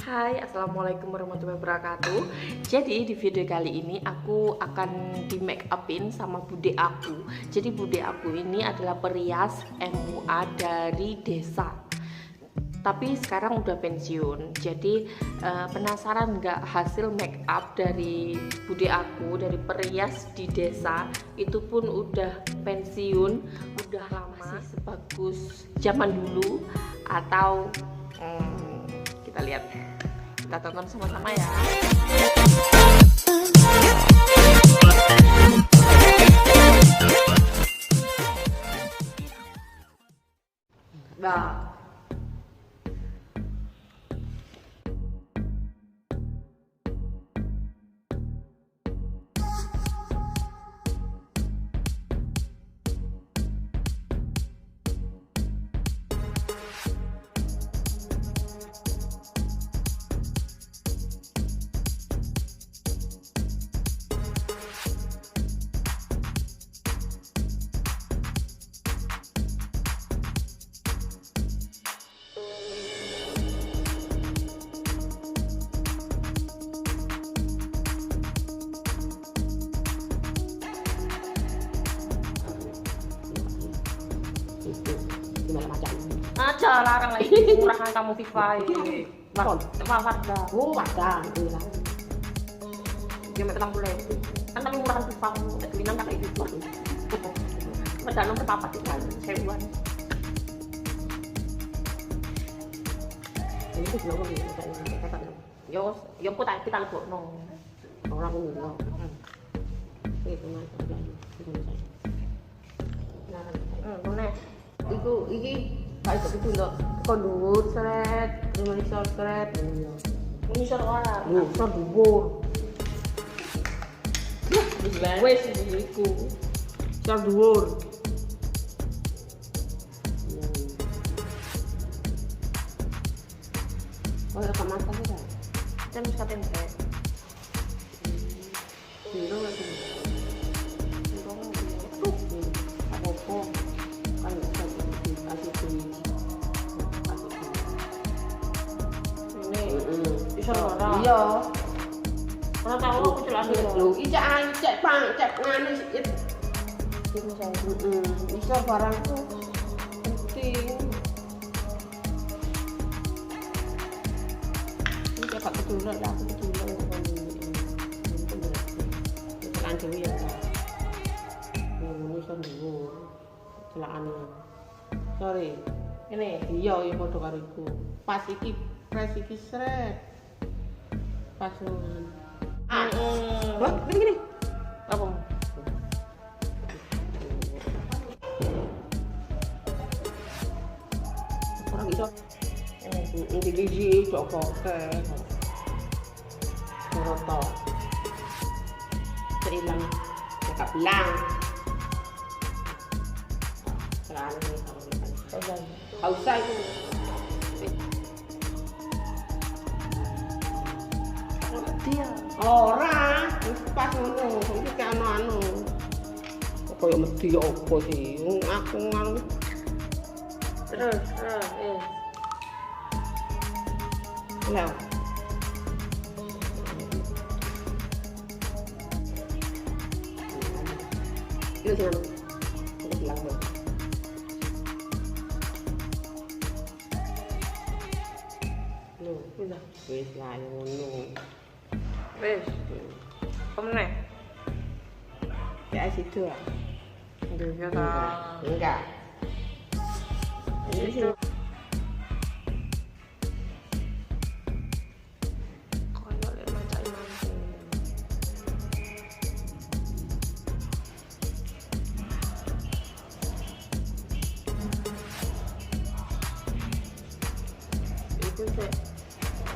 Hai, Assalamualaikum warahmatullahi wabarakatuh. Jadi di video kali ini aku akan di make upin sama bude aku. Jadi bude aku ini adalah perias MUA dari desa, tapi sekarang udah pensiun. Jadi penasaran nggak hasil make up dari bude aku, dari perias di desa, itu pun udah pensiun, udah lama, masih sebagus zaman dulu atau kita lihat, kita tonton sama-sama ya. Nah, aja larang lagi murahan kamu FIFA ini. Warga. Oh, warga gitu lah. Dia metang boleh. Kan tapi murahan FIFA kamu kelinan kata itu. Medal nomor papat itu kan sebuan. Ini tuh belum yo kok tak kita lebokno. Ora ngono. Itu mah nah, iku iki kayak gitu loh, kondur seret, menisor seret, menisor ora, menisor dhuwur. Wes iku, menisor dhuwur. Oh, ya kamar apa ya? Kan wis katempe. Biro lagi. Apa-apa kan iya. Ora tahu aku celak lho. Ijak cek ngene sik. Iso barangku penting. Iki gak betul lah aku betul. Kan dhewe ya. Iso dhuwur. Celakane. Sorry. Ini iya padha karo iku. Pas iki press iki sret. Pas ngono. Wah, gini. Apa? Orang iso. Ini gigi cokoke. Roto. Seilang kab.malang. Selalu nih kalau Hausa itu. Dia ora pas ngono iki kan anu koyo mesti opo sih aku ngono terus lah itu sih aku bilang lo udah wis lah ngono. Wes, kamu nih? Ya situ lah. Enggak. Ini sih. Kayak lihat macam ini. Itu sih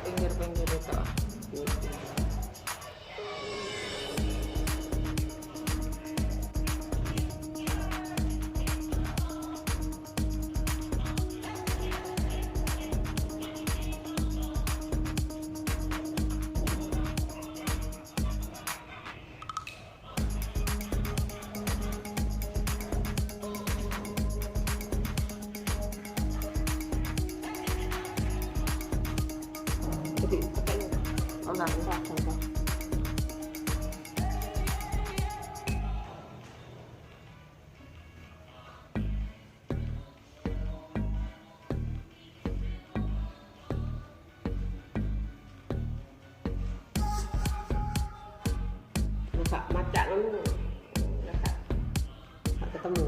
pinggir-pinggir itu. Enggak. Masak macak kan enggak ketemu.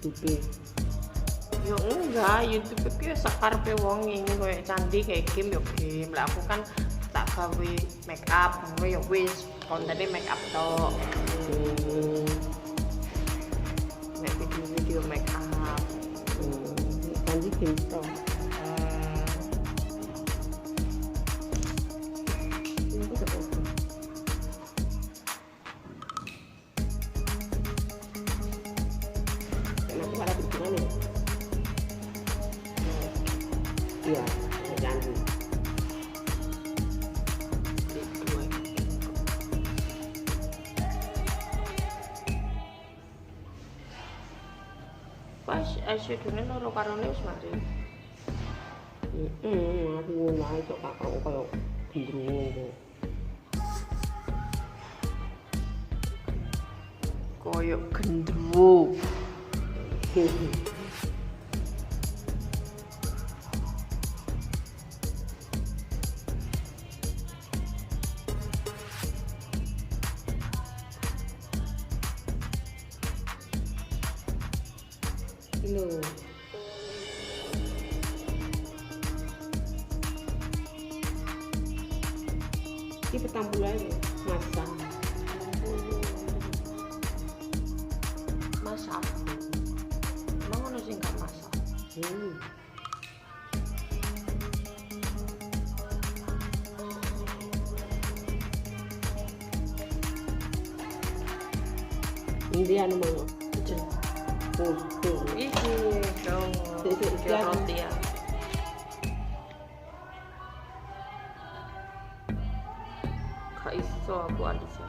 YouTube. Yo enggak, YouTube itu sakarepe wong ini koyo candi kayak game yo game. Lah aku kan tak gawe make up, ngono yo wis kontene make up tok. Nek video make up. Candi game tok. Iya, candi. Pas asyidune loro karone wis mari. Aku ngono ae kok kakak koyo gendruwo. Koyo gendruwo. Loh. Iki petang bulan masak. Masak. Emang ono sing gak masak? Ini anu mau. Iki dong. Roti ya. Gak iso aku alisan.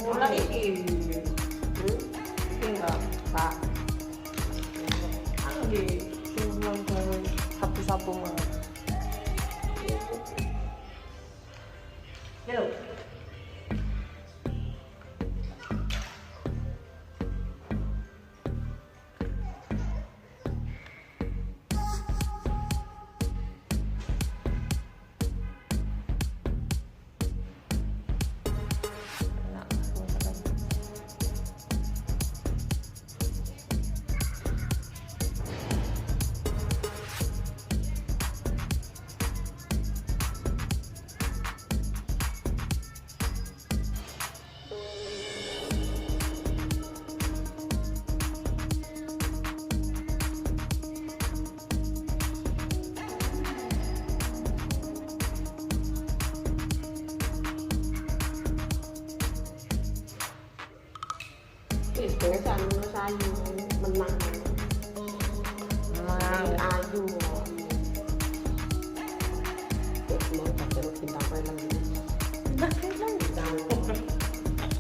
Mulai iki. Enggak, Pak. Angge, sing sapu-sapu mah. Hello. Biasa menurut saya menang. Ayu. Terus mau terus bintang film.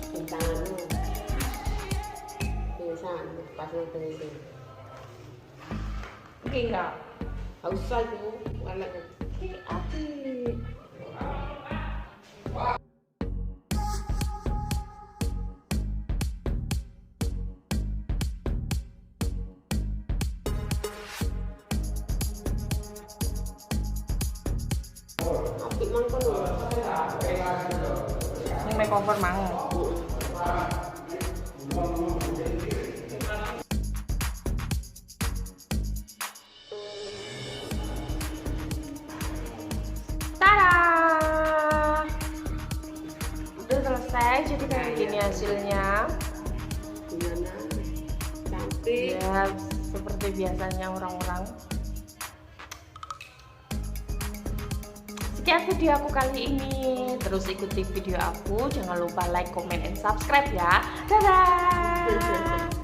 Bintang anu. Biasa pas nonton itu. Oke enggak? Usah itu, malah Api. apik mangkon lho. Ini makeover mang. Tada! Udah selesai, jadi kayak gini hasilnya. Gimana? Cantik. Ya, seperti biasanya orang-orang. Sekian video aku kali ini. Terus ikuti video aku. Jangan lupa like, comment, and subscribe ya. Dadah!